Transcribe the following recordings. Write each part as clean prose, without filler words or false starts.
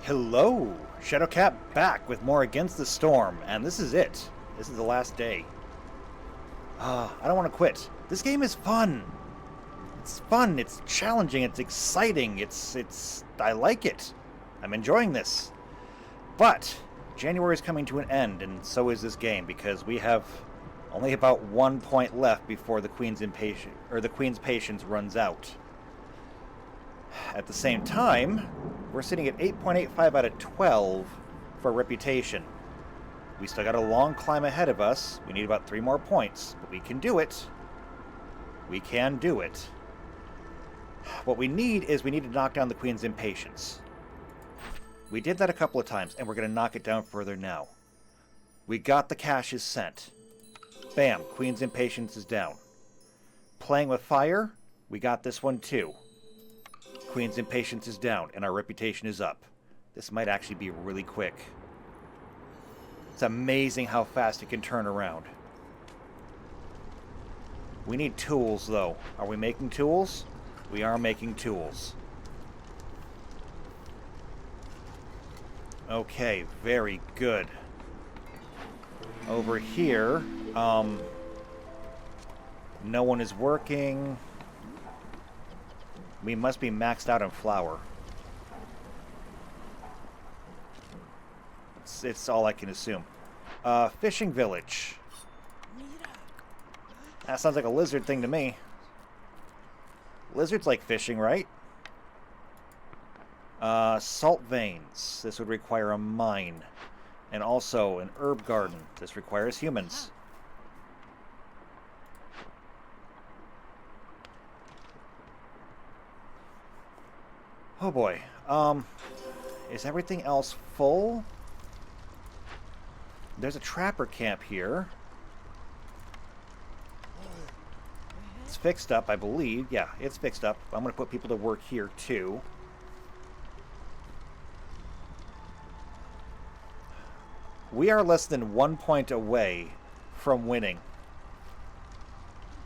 Hello! Shadowcat back with more Against the Storm, and this is it. This is the last day. I don't want to quit. This game is fun. It's fun, it's challenging, it's exciting, I like it. I'm enjoying this. But January is coming to an end, and so is this game, because we have only about 1 point left before the Queen's patience runs out. At the same time, we're sitting at 8.85 out of 12 for reputation. We still got a long climb ahead of us. We need about 3 more points, but we can do it. We can do it. What we need to knock down the Queen's impatience. We did that a couple of times, and we're going to knock it down further now. We got the caches sent. Bam, Queen's impatience is down. Playing with fire, we got this one too. Queen's impatience is down, and our reputation is up. This might actually be really quick. It's amazing how fast it can turn around. We need tools, though. Are we making tools? We are making tools. Okay, very good. Over here, no one is working. We must be maxed out on flour. It's all I can assume. Fishing village. That sounds like a lizard thing to me. Lizards like fishing, right? Salt veins. This would require a mine. And also an herb garden. This requires humans. Oh boy. Is everything else full? There's a trapper camp here. It's fixed up, I believe. Yeah, it's fixed up. I'm going to put people to work here too. We are less than 1 point away from winning.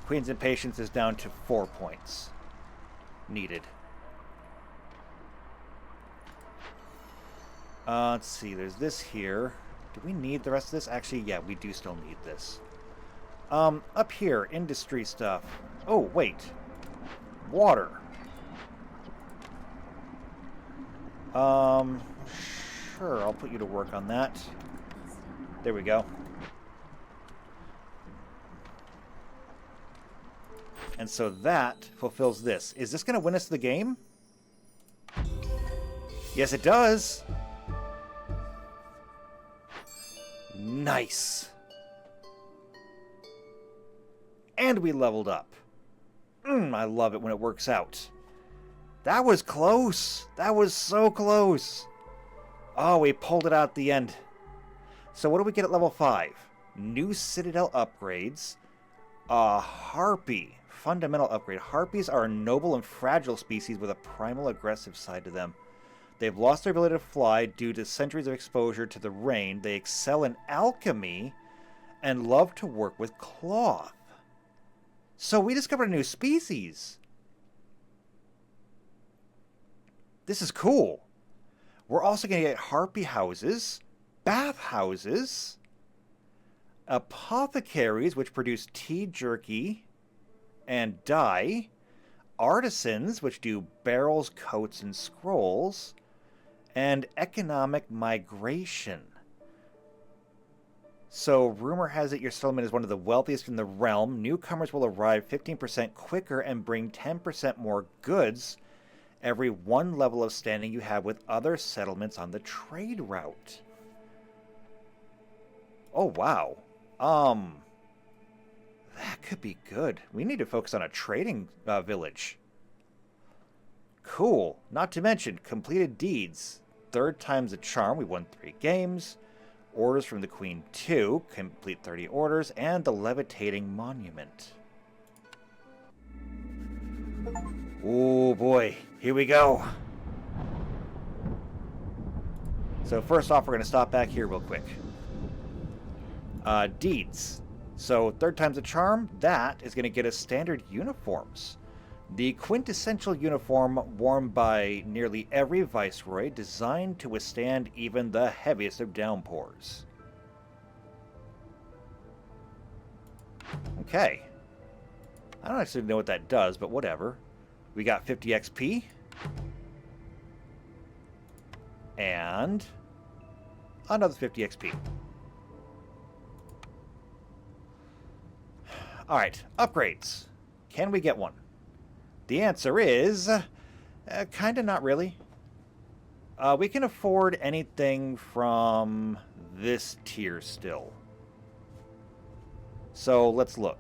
Queen's impatience is down to 4 points needed. Let's see, there's this here. Do we need the rest of this? Actually, yeah, we do still need this. Up here, industry stuff. Oh, wait. Water. Sure, I'll put you to work on that. There we go. And so that fulfills this. Is this going to win us the game? Yes, it does. Nice. And we leveled up. I love it when it works out. That was close. That was so close. Oh, we pulled it out at the end. So what do we get at level 5? New Citadel upgrades. Harpy. Fundamental upgrade. Harpies are a noble and fragile species with a primal aggressive side to them. They've lost their ability to fly due to centuries of exposure to the rain. They excel in alchemy and love to work with cloth. So we discovered a new species. This is cool. We're also going to get harpy houses, bath houses, apothecaries, which produce tea, jerky, and dye, artisans, which do barrels, coats, and scrolls, and economic migration. So, rumor has it your settlement is one of the wealthiest in the realm. Newcomers will arrive 15% quicker and bring 10% more goods every 1 level of standing you have with other settlements on the trade route. Oh, wow. That could be good. We need to focus on a trading village. Cool. Not to mention, completed deeds. 3rd time's a charm. We won 3 games. Orders from the Queen 2. Complete 30 orders. And the levitating monument. Oh boy. Here we go. So first off, we're going to stop back here real quick. Deeds. So 3rd time's a charm. That is going to get us standard uniforms. The quintessential uniform worn by nearly every viceroy, designed to withstand even the heaviest of downpours. Okay. I don't actually know what that does, but whatever. We got 50 XP. And another 50 XP. Alright, upgrades. Can we get one? The answer is... kinda not really. We can afford anything from this tier still. So, let's look.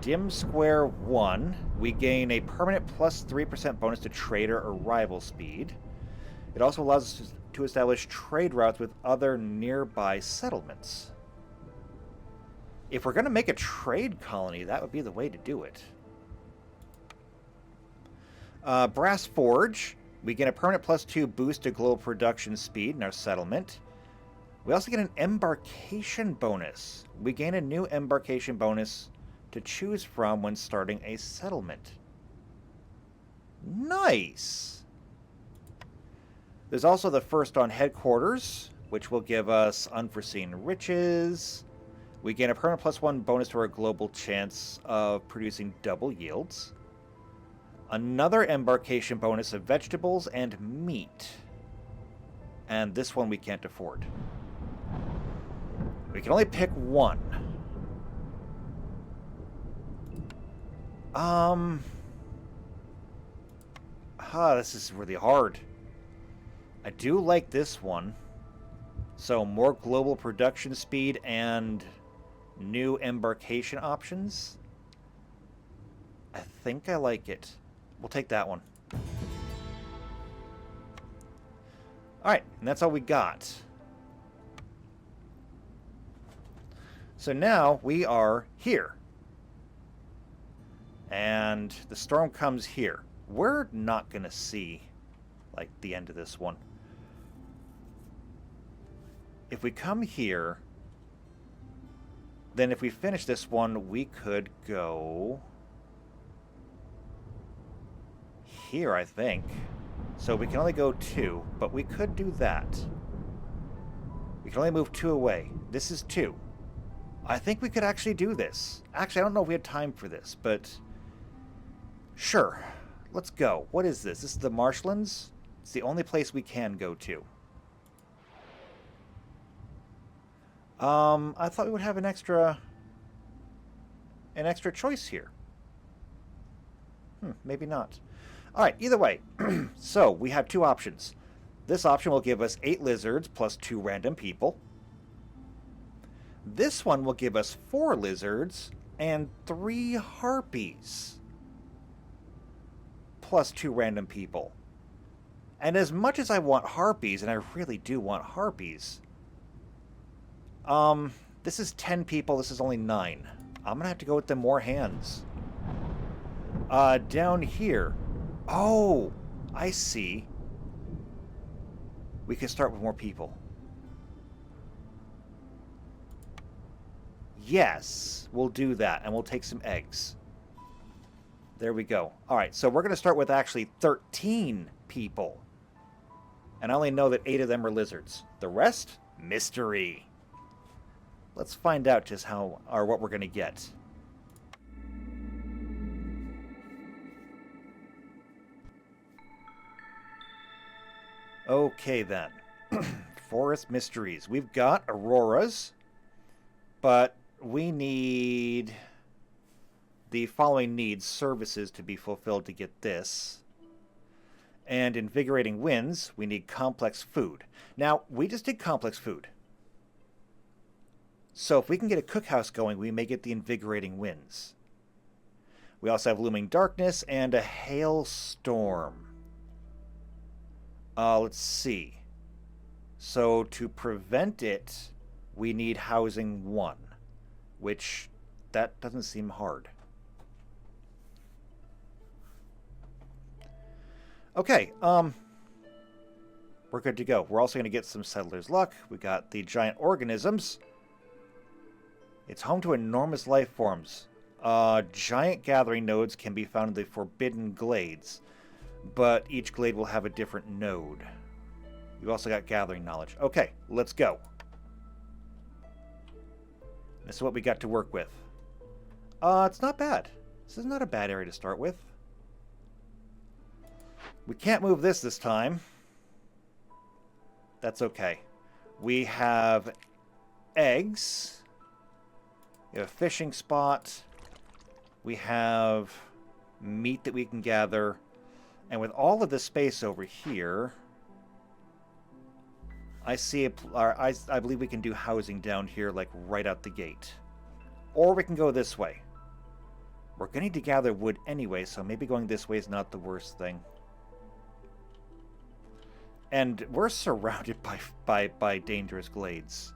Dim Square 1, we gain a permanent plus 3% bonus to trader or rival speed. It also allows us to establish trade routes with other nearby settlements. If we're going to make a trade colony, that would be the way to do it. Brass Forge, we get a permanent plus 2 boost to global production speed in our settlement. We also get an embarkation bonus. We gain a new embarkation bonus to choose from when starting a settlement. Nice! There's also the First on Headquarters, which will give us unforeseen riches. We gain a permanent plus 1 bonus to our global chance of producing double yields. Another embarkation bonus of vegetables and meat. And this one we can't afford. We can only pick one. This is really hard. I do like this one. So, more global production speed and new embarkation options. I think I like it. We'll take that one. Alright, and that's all we got. So now we are here. And the storm comes here. We're not going to see, like, the end of this one. If we come here, then if we finish this one, we could go here, I think. So we can only go 2, but we could do that. We can only move 2 away. This is 2. I think we could actually do this. Actually, I don't know if we had time for this, but sure. Let's go. What is this? This is the Marshlands? It's the only place we can go to. I thought we would have an extra choice here. Maybe not. Alright, either way. So, we have 2 options. This option will give us 8 lizards plus 2 random people. This one will give us 4 lizards and 3 harpies. Plus 2 random people. And as much as I want harpies, and I really do want harpies, this is 10 people, this is only 9. I'm gonna have to go with the more hands. Down here. Oh, I see. We can start with more people. Yes, we'll do that, and we'll take some eggs. There we go. Alright, so we're going to start with actually 13 people. And I only know that 8 of them are lizards. The rest? Mystery. Let's find out just how, or what we're going to get. Okay, then. Forest mysteries. We've got auroras, but we need the following needs, services, to be fulfilled to get this. And invigorating winds, we need complex food. Now, we just did complex food. So if we can get a cookhouse going, we may get the invigorating winds. We also have looming darkness and a hailstorm. Let's see. So to prevent it, we need housing 1, which that doesn't seem hard. Okay, we're good to go. We're also going to get some settler's luck. We got the giant organisms. It's home to enormous life forms. Giant gathering nodes can be found in the Forbidden Glades, but each glade will have a different node. You've also got gathering knowledge. Okay, let's go. This is what we got to work with. It's not bad. This is not a bad area to start with. We can't move this time. That's okay. We have eggs. We have a fishing spot. We have meat that we can gather. And with all of this space over here, I believe we can do housing down here, like right out the gate. Or we can go this way. We're going to need to gather wood anyway, so maybe going this way is not the worst thing. And we're surrounded by dangerous glades.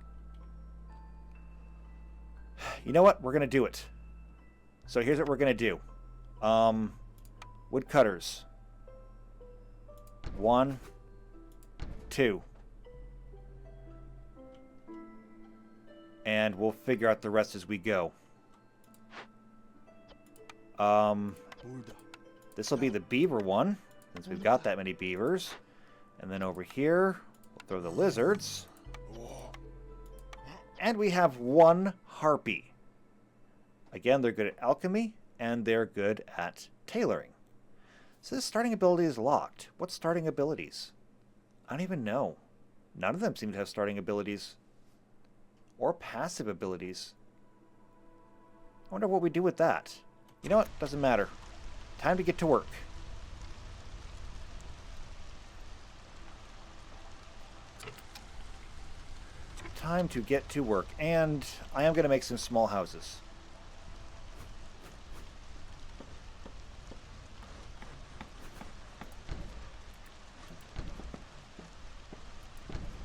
You know what? We're going to do it. So here's what we're going to do. Woodcutters. 1, 2. And we'll figure out the rest as we go. This will be the beaver one, since we've got that many beavers. And then over here, we'll throw the lizards. And we have 1 harpy. Again, they're good at alchemy, and they're good at tailoring. So this starting ability is locked. What starting abilities? I don't even know. None of them seem to have starting abilities. Or passive abilities. I wonder what we do with that. You know what? Doesn't matter. Time to get to work. Time to get to work. And I am going to make some small houses.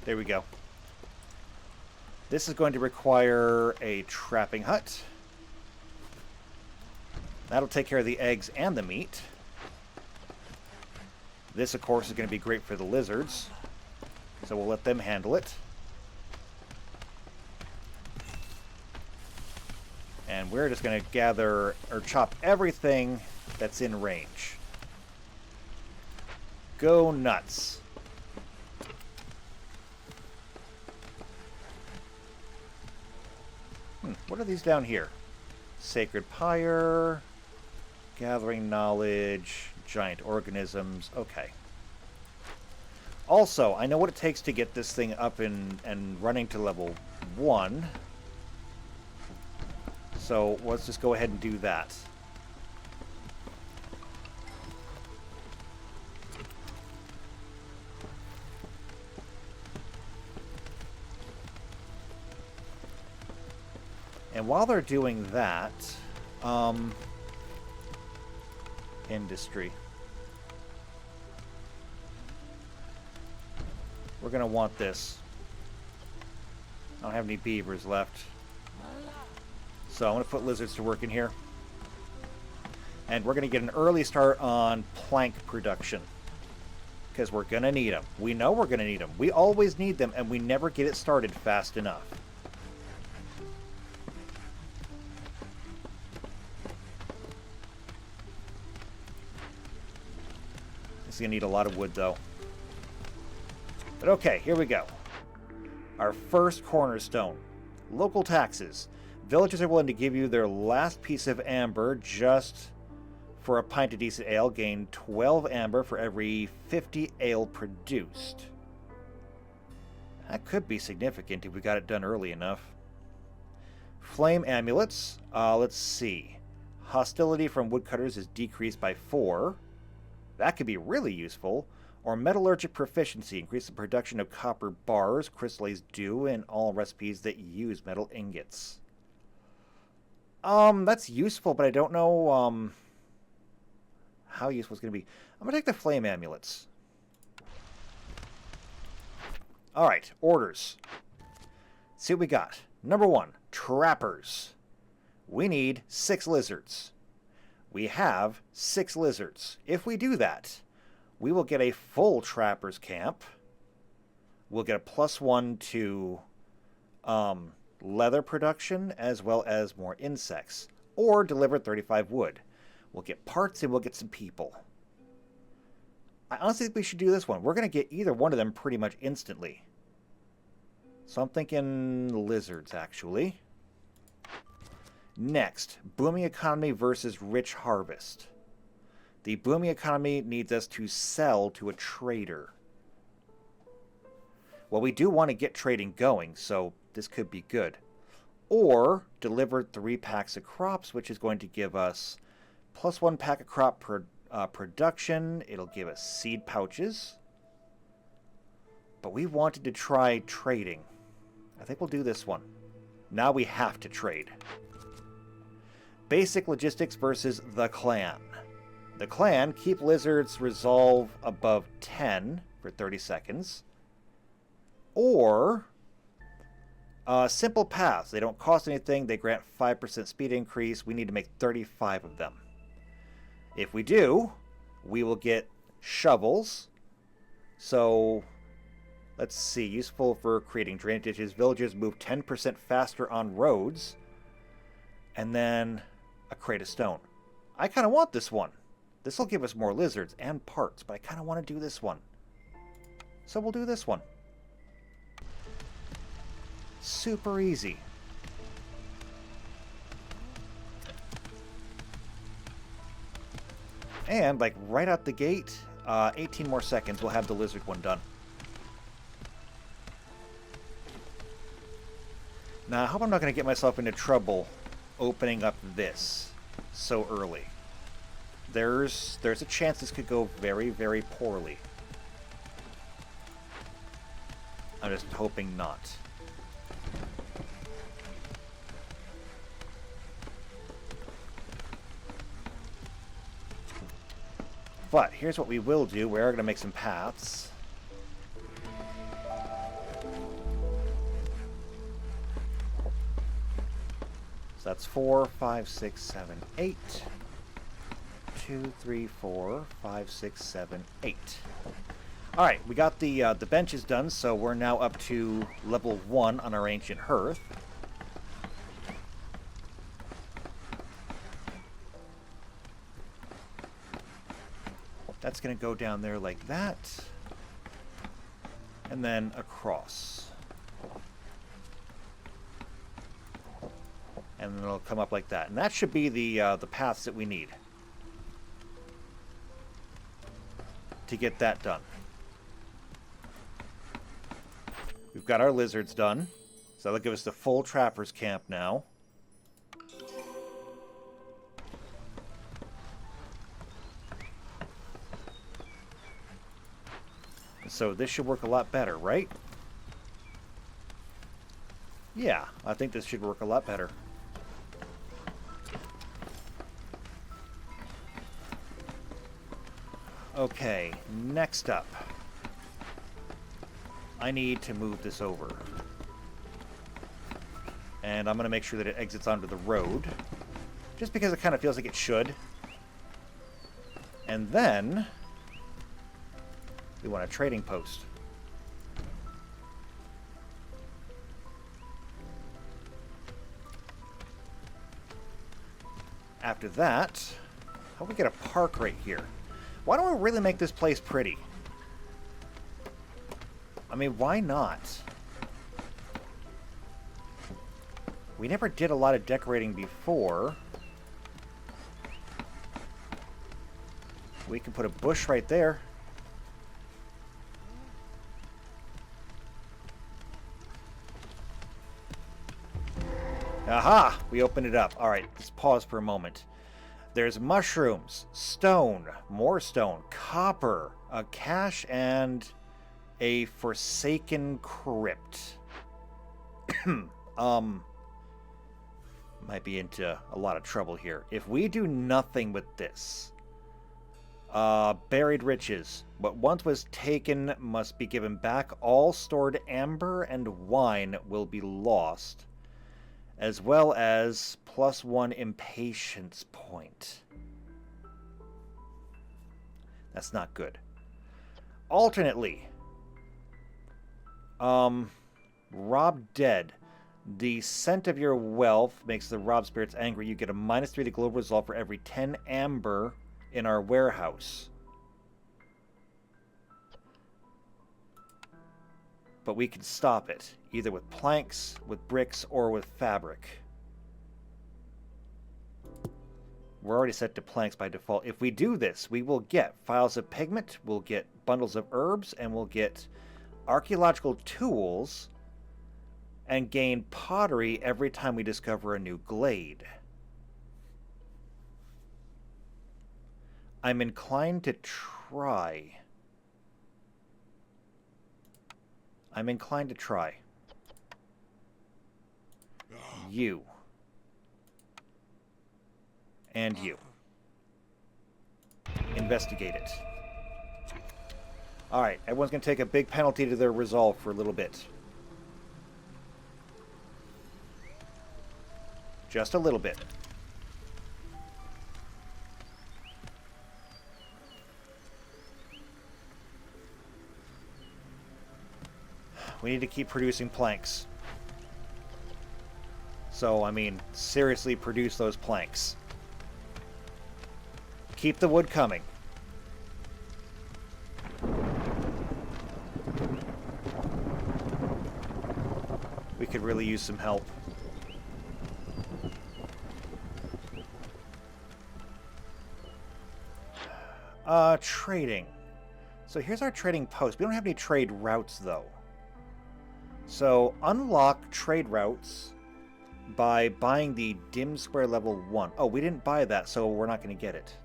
There we go. This is going to require a trapping hut. That'll take care of the eggs and the meat. This, of course, is going to be great for the lizards. So we'll let them handle it. And we're just going to gather or chop everything that's in range. Go nuts. What are these down here? Sacred Pyre, Gathering Knowledge, Giant Organisms. Okay. Also, I know what it takes to get this thing up and running to level 1. So let's just go ahead and do that. And while they're doing that, industry. We're going to want this. I don't have any beavers left. So I'm going to put lizards to work in here. And we're going to get an early start on plank production. Because we're going to need them. We know we're going to need them. We always need them, and we never get it started fast enough. This is going to need a lot of wood, though. But okay, here we go. Our first cornerstone. Local taxes. Villagers are willing to give you their last piece of amber just for a pint of decent ale. Gain 12 amber for every 50 ale produced. That could be significant if we got it done early enough. Flame amulets. Let's see. Hostility from woodcutters is decreased by 4. That could be really useful. Or metallurgic proficiency. Increase the production of copper bars, crystallized dew, and all recipes that use metal ingots. That's useful, but I don't know, how useful it's going to be. I'm going to take the flame amulets. Alright, orders. Let's see what we got. Number 1, trappers. We need 6 lizards. We have 6 lizards. If we do that, we will get a full trapper's camp. We'll get a +1 to leather production, as well as more insects. or deliver 35 wood. We'll get parts and we'll get some people. I honestly think we should do this one. We're going to get either one of them pretty much instantly. So I'm thinking lizards, actually. Next, booming economy versus rich harvest. The booming economy needs us to sell to a trader. Well, we do want to get trading going, so this could be good. Or deliver 3 packs of crops, which is going to give us +1 pack of crop per production. It'll give us seed pouches. But we wanted to try trading. I think we'll do this one. Now we have to trade. Basic logistics versus the clan. The clan keep lizards resolve above 10 for 30 seconds. Or simple paths. They don't cost anything. They grant 5% speed increase. We need to make 35 of them. If we do, we will get shovels. So, let's see. Useful for creating drainage ditches. Villagers move 10% faster on roads. And then a crate of stone. I kind of want this one. This will give us more lizards and parts, but I kind of want to do this one. So we'll do this one. Super easy. And, like, right out the gate, 18 more seconds, we'll have the lizard one done. Now, I hope I'm not going to get myself into trouble opening up this so early. There's a chance this could go very, very poorly. I'm just hoping not. But here's what we will do. We're going to make some paths. So that's 4, 5, 6, 7, 8. 2, 3, 4, 5, 6, 7, 8. All right, we got the benches done, so we're now up to level 1 on our ancient hearth. That's going to go down there like that, and then across. And then it'll come up like that. And that should be the paths that we need to get that done. We've got our lizards done, so that'll give us the full trapper's camp now. So this should work a lot better, right? Yeah, I think this should work a lot better. Okay, next up. I need to move this over. And I'm going to make sure that it exits onto the road. Just because it kind of feels like it should. And then we want a trading post. After that, how do we get a park right here? Why don't we really make this place pretty? I mean, why not? We never did a lot of decorating before. We can put a bush right there. Aha! We opened it up. Alright, let's pause for a moment. There's mushrooms, stone, more stone, copper, a cache, and a forsaken crypt. Might be into a lot of trouble here. If we do nothing with this, buried riches. What once was taken must be given back. All stored amber and wine will be lost, as well as +1 impatience point. That's not good. Alternately, Rob dead. The scent of your wealth makes the robbed spirits angry. You get a -3 to global resolve for every 10 amber in our warehouse. But we can stop it, either with planks, with bricks, or with fabric. We're already set to planks by default. If we do this, we will get files of pigment, we'll get bundles of herbs, and we'll get archaeological tools, and gain pottery every time we discover a new glade. I'm inclined to try. You. And you. Investigate it. Alright, everyone's going to take a big penalty to their resolve for a little bit. Just a little bit. We need to keep producing planks. So, I mean, seriously produce those planks. Keep the wood coming. We could really use some help. Trading. So here's our trading post. We don't have any trade routes, though. So, unlock trade routes by buying the Dim Square level 1. Oh, we didn't buy that, so we're not going to get it.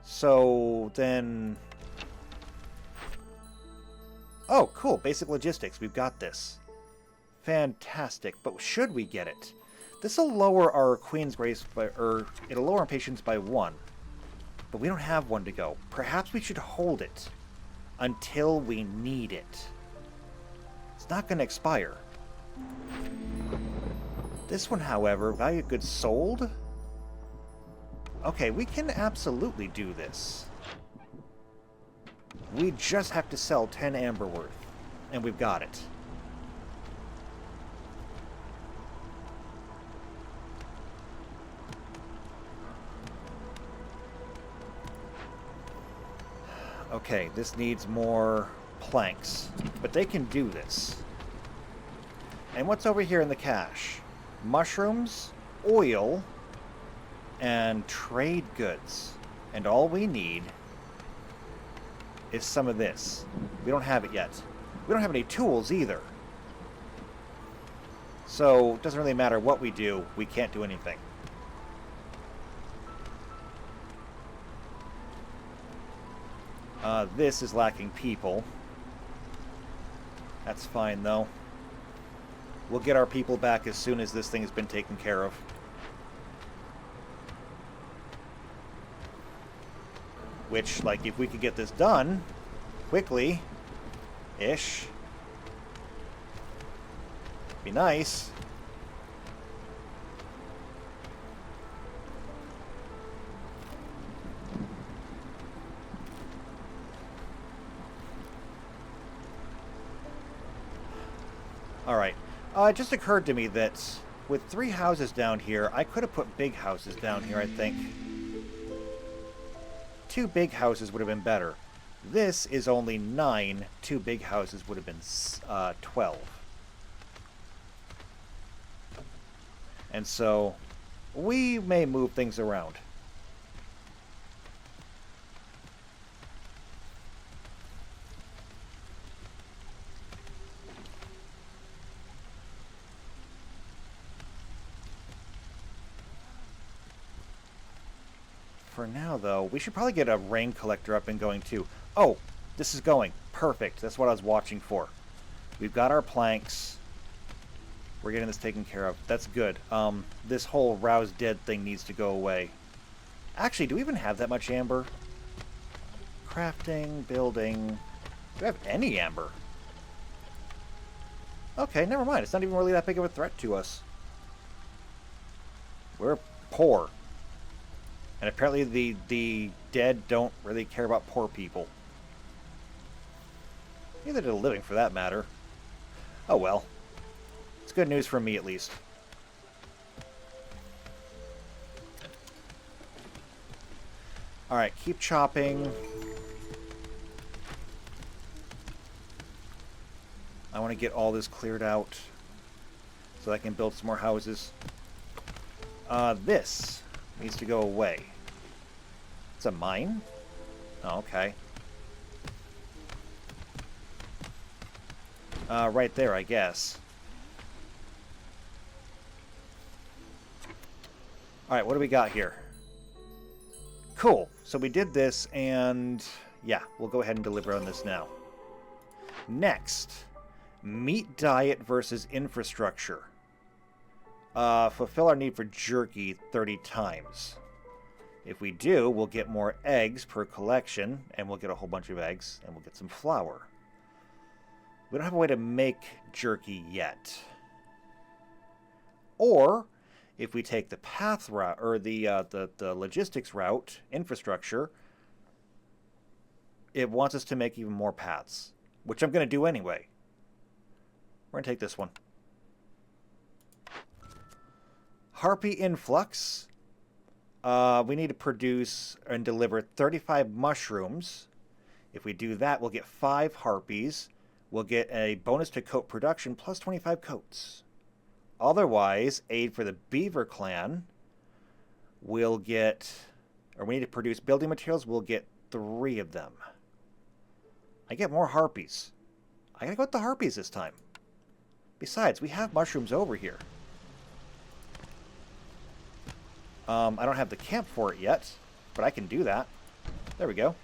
So, then... Oh, cool. Basic logistics. We've got this. Fantastic. But should we get it? This will lower our Queen's Grace by... it'll lower our patience by 1. But we don't have one to go. Perhaps we should hold it until we need it. It's not going to expire. This one, however, value of goods sold? Okay, we can absolutely do this. We just have to sell 10 amber worth, and we've got it. Okay, this needs more planks, but they can do this. And what's over here in the cache? Mushrooms, oil, and trade goods. And all we need is some of this. We don't have it yet. We don't have any tools either. So, it doesn't really matter what we do, we can't do anything. This is lacking people. That's fine, though. We'll get our people back as soon as this thing has been taken care of. Which, like, if we could get this done quickly-ish, be nice. Alright. It just occurred to me that with 3 houses down here, I could have put big houses down here, I think. 2 big houses would have been better. This is only 9. 2 big houses would have been 12. And so, we may move things around. For now, though, we should probably get a rain collector up and going, too. Oh, this is going. Perfect. That's what I was watching for. We've got our planks. We're getting this taken care of. That's good. This whole rouse dead thing needs to go away. Actually, do we even have that much amber? Crafting, building... Do we have any amber? Okay, never mind. It's not even really that big of a threat to us. We're poor. And apparently the dead don't really care about poor people. Neither do the living, for that matter. Oh well. It's good news for me, at least. Alright, keep chopping. I want to get all this cleared out so I can build some more houses. This needs to go away. It's a mine? Oh, okay. Right there, I guess. Alright, what do we got here? Cool. So we did this, and yeah, we'll go ahead and deliver on this now. Next, meat diet versus infrastructure. Fulfill our need for jerky 30 times. If we do, we'll get more eggs per collection, and we'll get a whole bunch of eggs, and we'll get some flour. We don't have a way to make jerky yet. Or, if we take the path route, or the logistics route, infrastructure, it wants us to make even more paths, which I'm going to do anyway. We're going to take this one. Harpy influx. We need to produce and deliver 35 mushrooms. If we do that, we'll get 5 harpies. We'll get a bonus to coat production plus 25 coats. Otherwise, aid for the beaver clan. We'll get, or we need to produce building materials. We'll get 3 of them. I get more harpies. I gotta go with the harpies this time. Besides, we have mushrooms over here. I don't have the camp for it yet, but I can do that. There we go.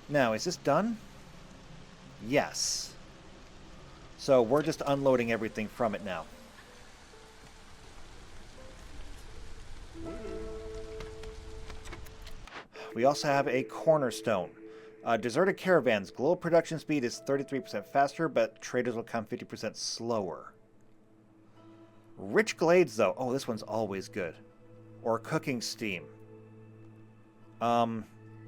Now, is this done? Yes. So we're just unloading everything from it now. We also have a cornerstone. Deserted caravans. Global production speed is 33% faster, but traders will come 50% slower. Rich glades, though. Oh, this one's always good. Or cooking steam.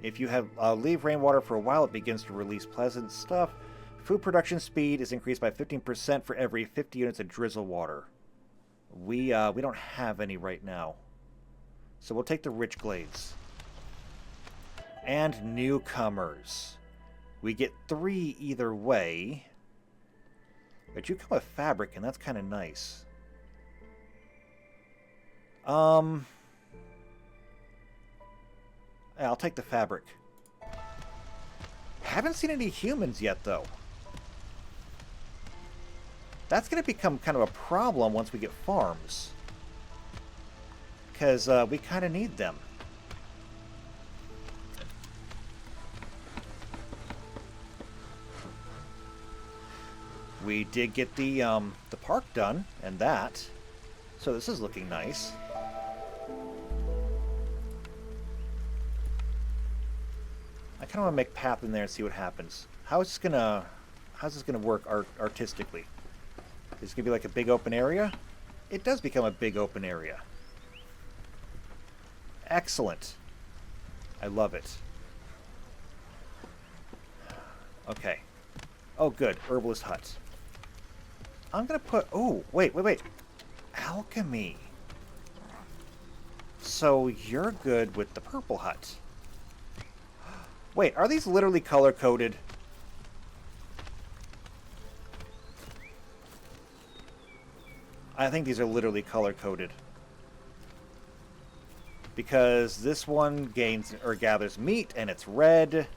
If you have leave rainwater for a while, it begins to release pleasant stuff. Food production speed is increased by 15% for every 50 units of drizzle water. We don't have any right now. So we'll take the rich glades. And newcomers. We get 3 either way. But you come with fabric, and that's kind of nice. I'll take the fabric. Haven't seen any humans yet, though. That's going to become kind of a problem once we get farms. Because we kind of need them. We did get the park done, and that. So this is looking nice. I kind of want to make path in there and see what happens. How's this gonna work artistically? Is it gonna be like a big open area? It does become a big open area. Excellent. I love it. Okay. Oh, good. Herbalist hut. I'm gonna put... Oh, wait. Alchemy. So you're good with the purple hut. Wait, are these literally color-coded? I think these are literally color-coded. Because this one gains or gathers meat, and it's red.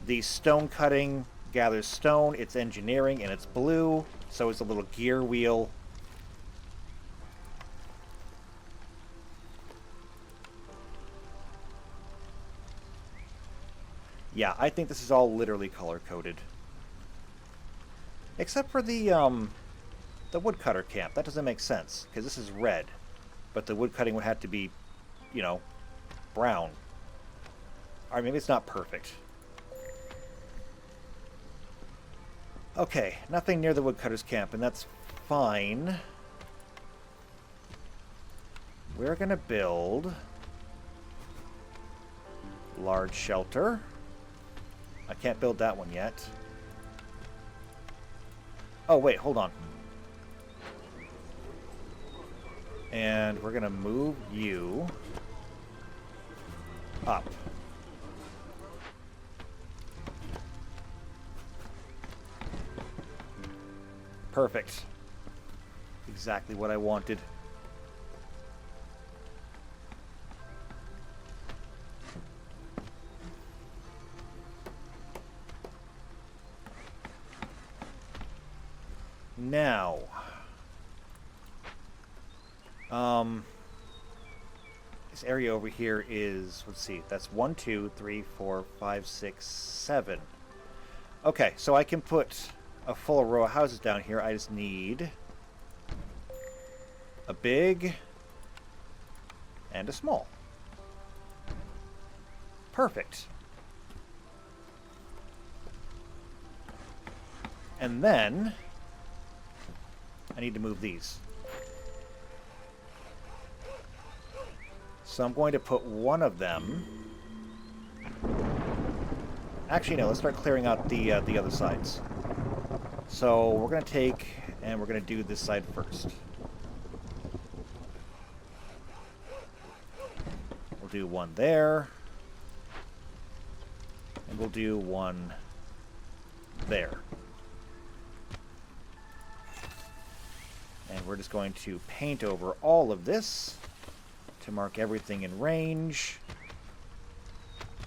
The stone cutting gathers stone, it's engineering, and it's blue. So it's a little gear wheel. Yeah, I think this is all literally color-coded. Except for the woodcutter camp. That doesn't make sense, because this is red. But the woodcutting would have to be, you know, brown. Or maybe it's not perfect. Okay, nothing near the woodcutter's camp, and that's fine. We're gonna build Large shelter. I can't build that one yet. Oh, wait, hold on. And we're going to move you up. Perfect. Exactly what I wanted. Now, this area over here is, let's see, that's 1, 2, 3, 4, 5, 6, 7. Okay, so I can put a full row of houses down here. I just need a big and a small. Perfect. And then I need to move these. So I'm going to put one of them. Actually, no, let's start clearing out the other sides. So we're going to take and we're going to do this side first. We'll do one there. And we'll do one there. And we're just going to paint over all of this to mark everything in range.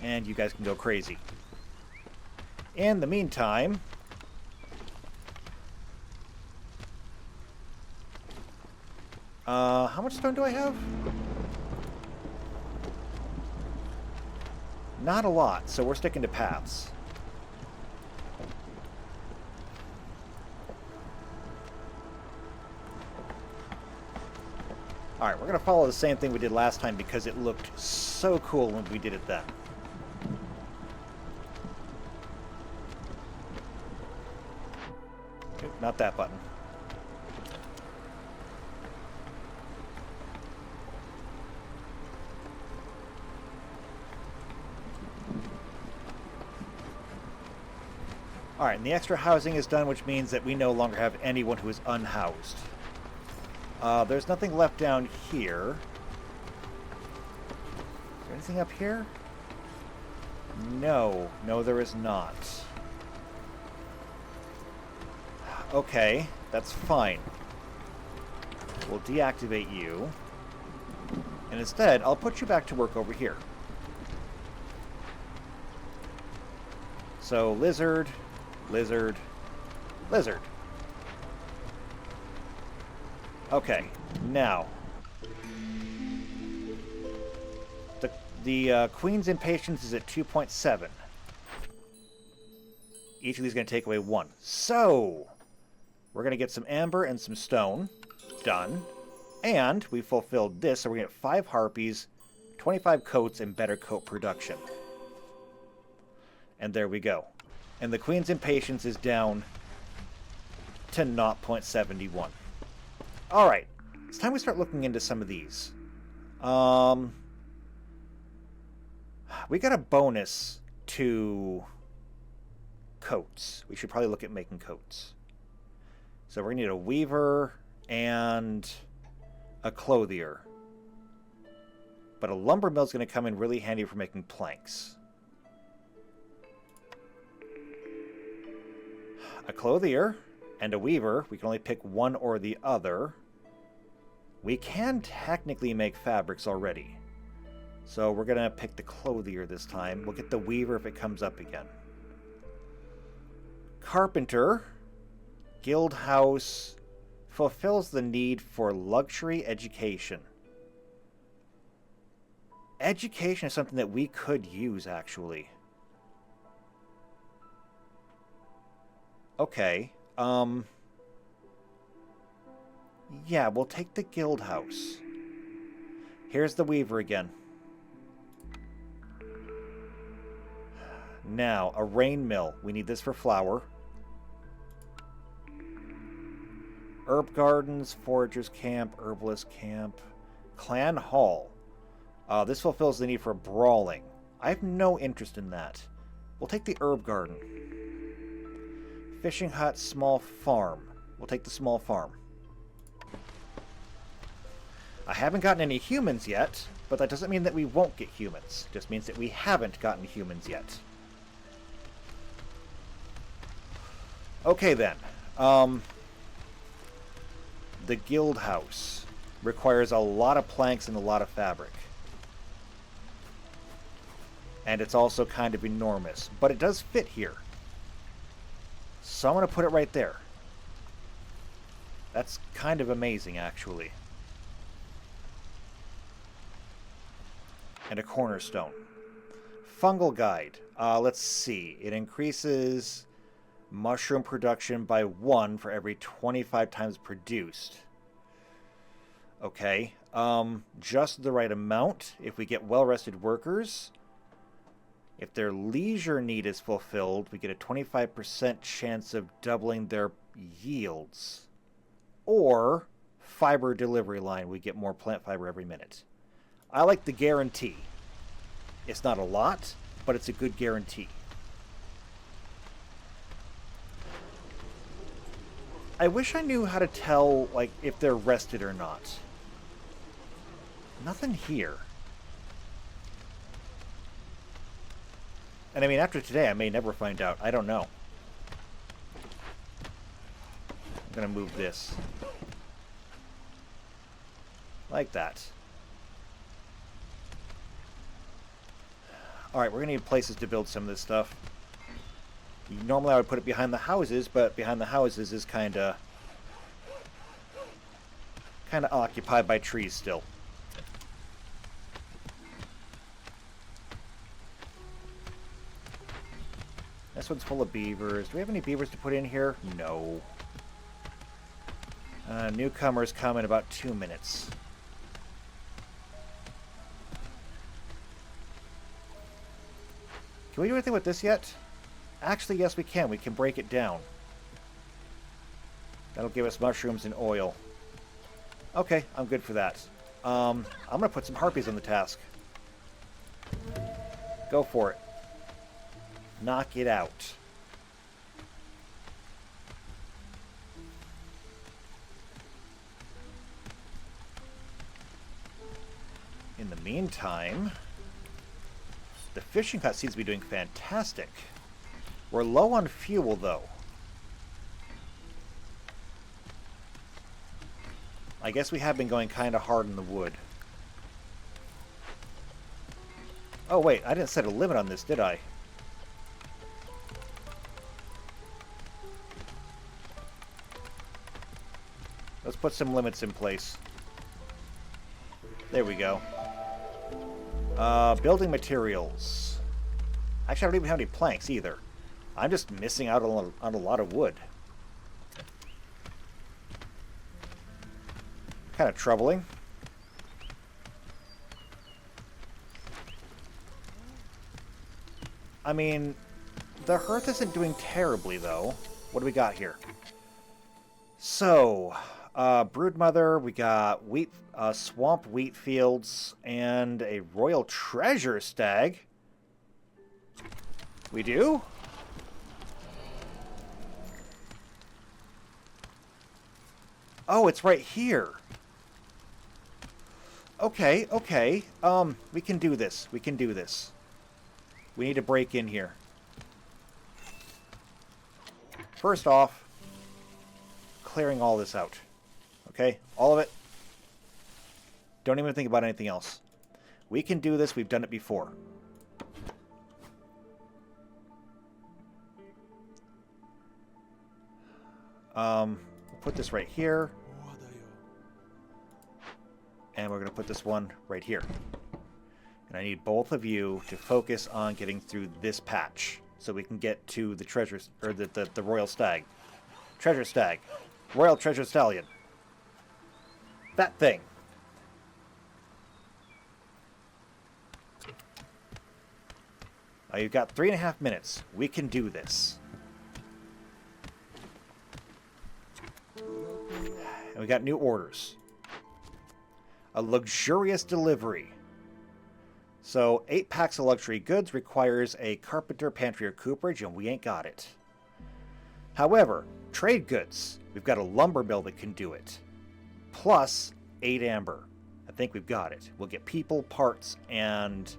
And you guys can go crazy. In the meantime, how much stone do I have? Not a lot, so we're sticking to paths. Alright, we're going to follow the same thing we did last time because it looked so cool when we did it then. Oop, not that button. Alright, and the extra housing is done, which means that we no longer have anyone who is unhoused. There's nothing left down here. Is there anything up here? No. No, there is not. Okay, that's fine. We'll deactivate you. And instead, I'll put you back to work over here. So, lizard, lizard, lizard. Okay, now. The Queen's Impatience is at 2.7. Each of these is going to take away 1. So, we're going to get some amber and some stone. Done. And we fulfilled this, so we're going to get 5 harpies, 25 coats, and better coat production. And there we go. And the Queen's Impatience is down to 0.71. Alright, it's time we start looking into some of these. We got a bonus to coats. We should probably look at making coats. So we're going to need a weaver and a clothier. But a lumber mill is going to come in really handy for making planks. A clothier and a weaver. We can only pick one or the other. We can technically make fabrics already. So we're going to pick the clothier this time. We'll get the weaver if it comes up again. Carpenter. Guild house. Fulfills the need for luxury education. Education is something that we could use, actually. Okay. Yeah, we'll take the guild house. Here's the weaver again. Now, a rain mill. We need this for flour. Herb gardens, foragers camp, herbalist camp, clan hall. This fulfills the need for brawling. I have no interest in that. We'll take the herb garden. Fishing hut, small farm. We'll take the small farm. I haven't gotten any humans yet, but that doesn't mean that we won't get humans. It just means that we haven't gotten humans yet. Okay then. The guild house requires a lot of planks and a lot of fabric. And it's also kind of enormous, but it does fit here. So I'm going to put it right there. That's kind of amazing, actually. And a cornerstone. Fungal guide. Let's see. It increases mushroom production by 1 for every 25 times produced. Okay. Just the right amount if we get well-rested workers. If their leisure need is fulfilled, we get a 25% chance of doubling their yields. Or fiber delivery line. We get more plant fiber every minute. I like the guarantee. It's not a lot, but it's a good guarantee. I wish I knew how to tell, like, if they're rested or not. Nothing here. And I mean, after today, I may never find out. I don't know. I'm gonna move this. Like that. Alright, we're gonna need places to build some of this stuff. Normally I would put it behind the houses, but behind the houses is kinda occupied by trees still. This one's full of beavers. Do we have any beavers to put in here? No. Newcomers come in about 2 minutes. Can we do anything with this yet? Actually, yes, we can. We can break it down. That'll give us mushrooms and oil. Okay, I'm good for that. I'm going to put some harpies on the task. Go for it. Knock it out. In the meantime, the fishing hut seems to be doing fantastic. We're low on fuel, though. I guess we have been going kind of hard in the wood. Oh, wait, I didn't set a limit on this, did I? Let's put some limits in place. There we go. Building materials. Actually, I don't even have any planks either. I'm just missing out on a lot of wood. Kind of troubling. I mean, the hearth isn't doing terribly, though. What do we got here? So, Broodmother, we got wheat, swamp wheat fields, and a royal treasure stag. We do? Oh, it's right here. Okay, okay. We can do this. We can do this. We need to break in here. First off, clearing all this out. Okay? All of it. Don't even think about anything else. We can do this. We've done it before. We'll put this right here. And we're going to put this one right here. And I need both of you to focus on getting through this patch so we can get to the treasures, or the royal stag. Treasure stag. Royal treasure stallion. That thing. Now you've got 3.5 minutes. We can do this. And we got new orders. A luxurious delivery. So 8 packs of luxury goods requires a carpenter, pantry, or cooperage, and we ain't got it. However, trade goods, we've got a lumber mill that can do it. Plus 8 amber. I think we've got it. We'll get people, parts, and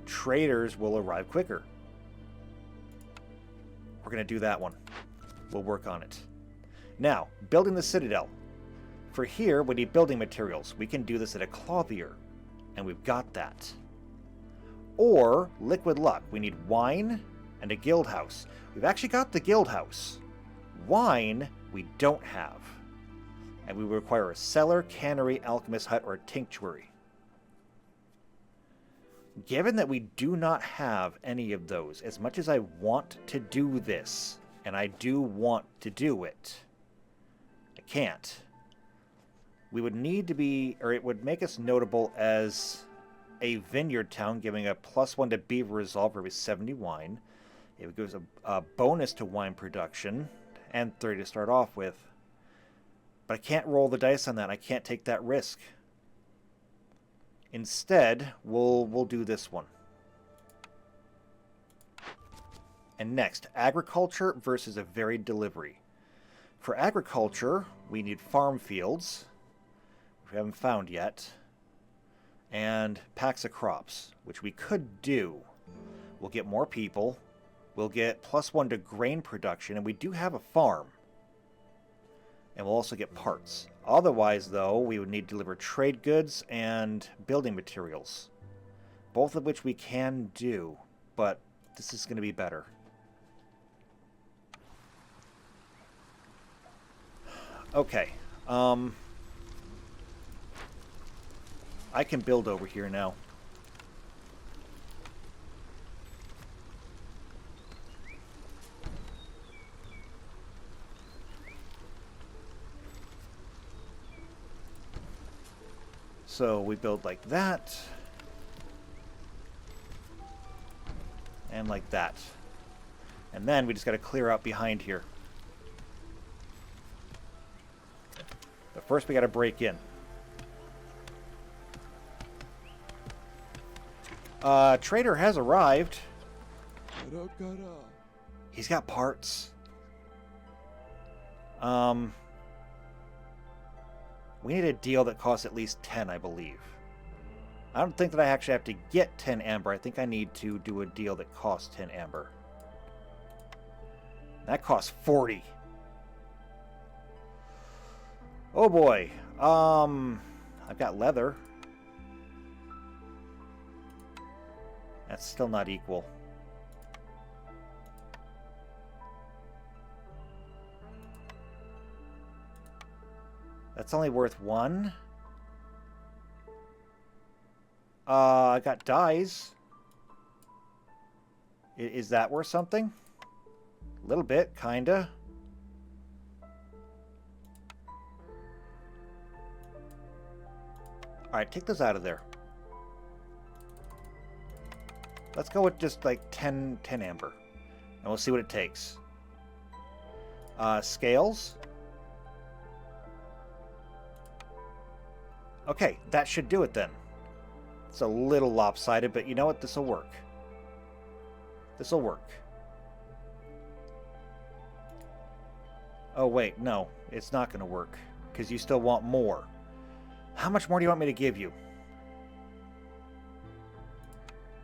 traders will arrive quicker. We're going to do that one. We'll work on it. Now, building the citadel. For here, we need building materials. We can do this at a clothier, and we've got that. Or liquid luck. We need wine and a guild house. We've actually got the guild house. Wine, we don't have. And we require a cellar, cannery, alchemist hut, or a tinctuary. Given that we do not have any of those, as much as I want to do this, and I do want to do it, I can't. We would need to be, or it would make us notable as a vineyard town, giving a +1 to beaver resolve for every 70 wine. It gives a bonus to wine production, and 30 to start off with. But I can't roll the dice on that. I can't take that risk. Instead, we'll do this one. And next, agriculture versus a varied delivery. For agriculture, we need farm fields, which we haven't found yet, and packs of crops, which we could do. We'll get more people. We'll get +1 to grain production, and we do have a farm. And we'll also get parts. Otherwise, though, we would need to deliver trade goods and building materials. Both of which we can do, but this is going to be better. Okay. I can build over here now. So we build like that. And like that. And then we just got to clear out behind here. But first we got to break in. Trader has arrived. He's got parts. We need a deal that costs at least 10, I believe. I don't think that I actually have to get 10 amber. I think I need to do a deal that costs 10 amber. That costs 40. Oh boy. I've got leather. That's still not equal. That's only worth 1. I got dyes. Is that worth something? A little bit, kinda. Alright, take those out of there. Let's go with just like 10 amber. And we'll see what it takes. Scales. Okay, that should do it then. It's a little lopsided, but you know what? This'll work. This'll work. Oh, wait, no. It's not going to work. Because you still want more. How much more do you want me to give you?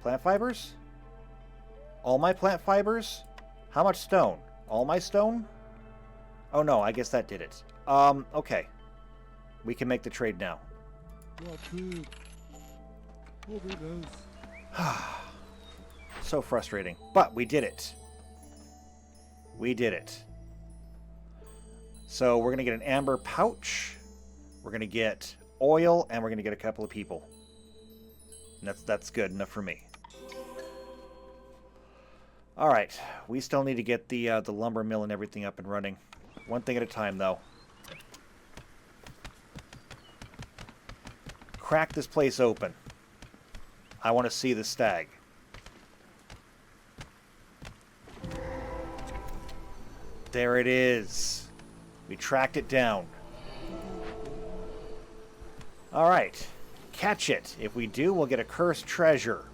Plant fibers? All my plant fibers? How much stone? All my stone? Oh, no, I guess that did it. Okay. We can make the trade now. So frustrating. But we did it. We did it. So we're going to get an amber pouch. We're going to get oil, and we're going to get a couple of people. And that's good enough for me. All right. We still need to get the lumber mill and everything up and running. One thing at a time, though. Crack this place open. I want to see the stag. There it is. We tracked it down. All right. Catch it. If we do, we'll get a cursed treasure.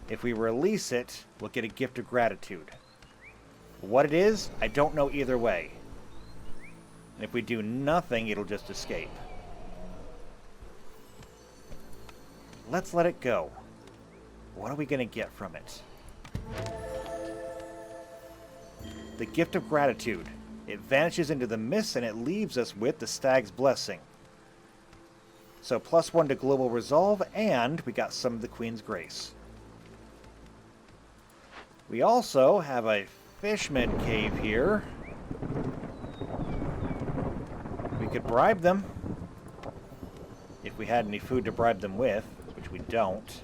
If we release it, we'll get a gift of gratitude. What it is, I don't know either way. And if we do nothing, it'll just escape. Let's let it go. What are we going to get from it? The gift of gratitude. It vanishes into the mist and it leaves us with the Stag's Blessing. So +1 to global resolve, and we got some of the Queen's Grace. We also have a Fishman Cave here. We could bribe them. If we had any food to bribe them with, which we don't.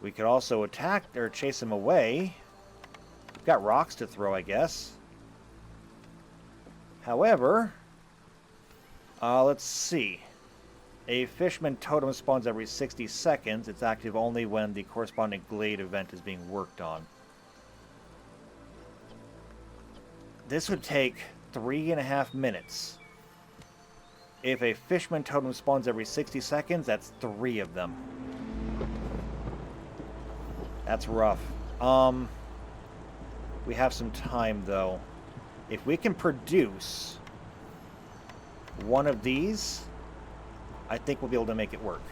We could also attack or chase them away. We've got rocks to throw, I guess. However, let's see. A Fishman totem spawns every 60 seconds. It's active only when the corresponding glade event is being worked on. This would take 3.5 minutes. If a Fishman totem spawns every 60 seconds, that's 3 of them. That's rough. We have some time, though. If we can produce one of these, I think we'll be able to make it work.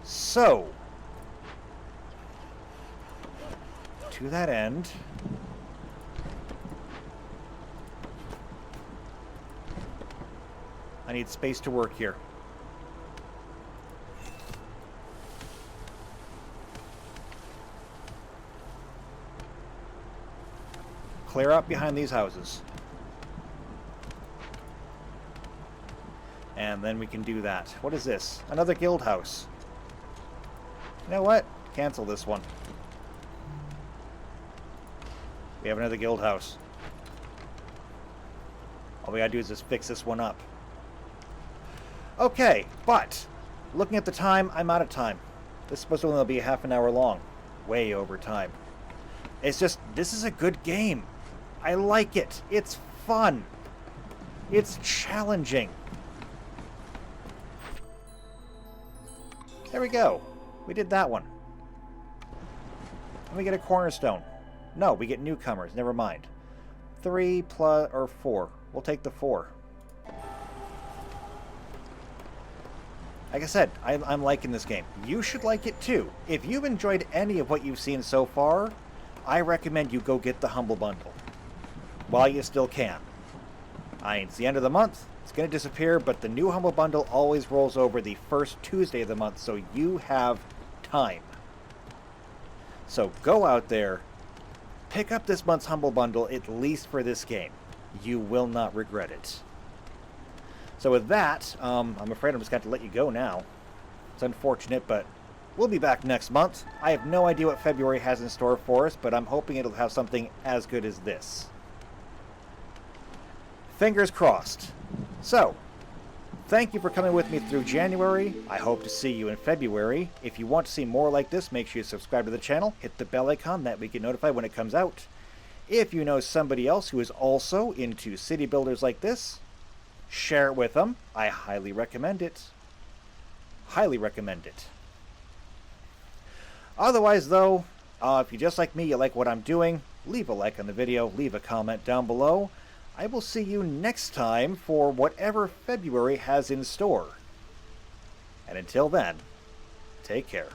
So, to that end, I need space to work here. Clear up behind these houses. And then we can do that. What is this? Another guild house. You know what? Cancel this one. We have another guild house. All we gotta do is just fix this one up. Okay, but looking at the time, I'm out of time. This is supposed to only be half an hour long. Way over time. It's just, this is a good game. I like it. It's fun. It's challenging. There we go. We did that one. And we get a cornerstone. No, we get newcomers. Never mind. 3 plus or 4. We'll take the 4. Like I said, I'm liking this game. You should like it too. If you've enjoyed any of what you've seen so far, I recommend you go get the Humble Bundle while you still can. It's the end of the month. It's going to disappear, but the new Humble Bundle always rolls over the first Tuesday of the month, so you have time. So go out there, pick up this month's Humble Bundle, at least for this game. You will not regret it. So with that, I'm afraid I'm just going to let you go now. It's unfortunate, but we'll be back next month. I have no idea what February has in store for us, but I'm hoping it'll have something as good as this. Fingers crossed. So, thank you for coming with me through January. I hope to see you in February. If you want to see more like this, make sure you subscribe to the channel. Hit the bell icon, that way you get notified when it comes out. If you know somebody else who is also into city builders like this, share it with them. I highly recommend it. Highly recommend it. Otherwise, though, if you just like me, you like what I'm doing, leave a like on the video, leave a comment down below. I will see you next time for whatever February has in store. And until then, take care.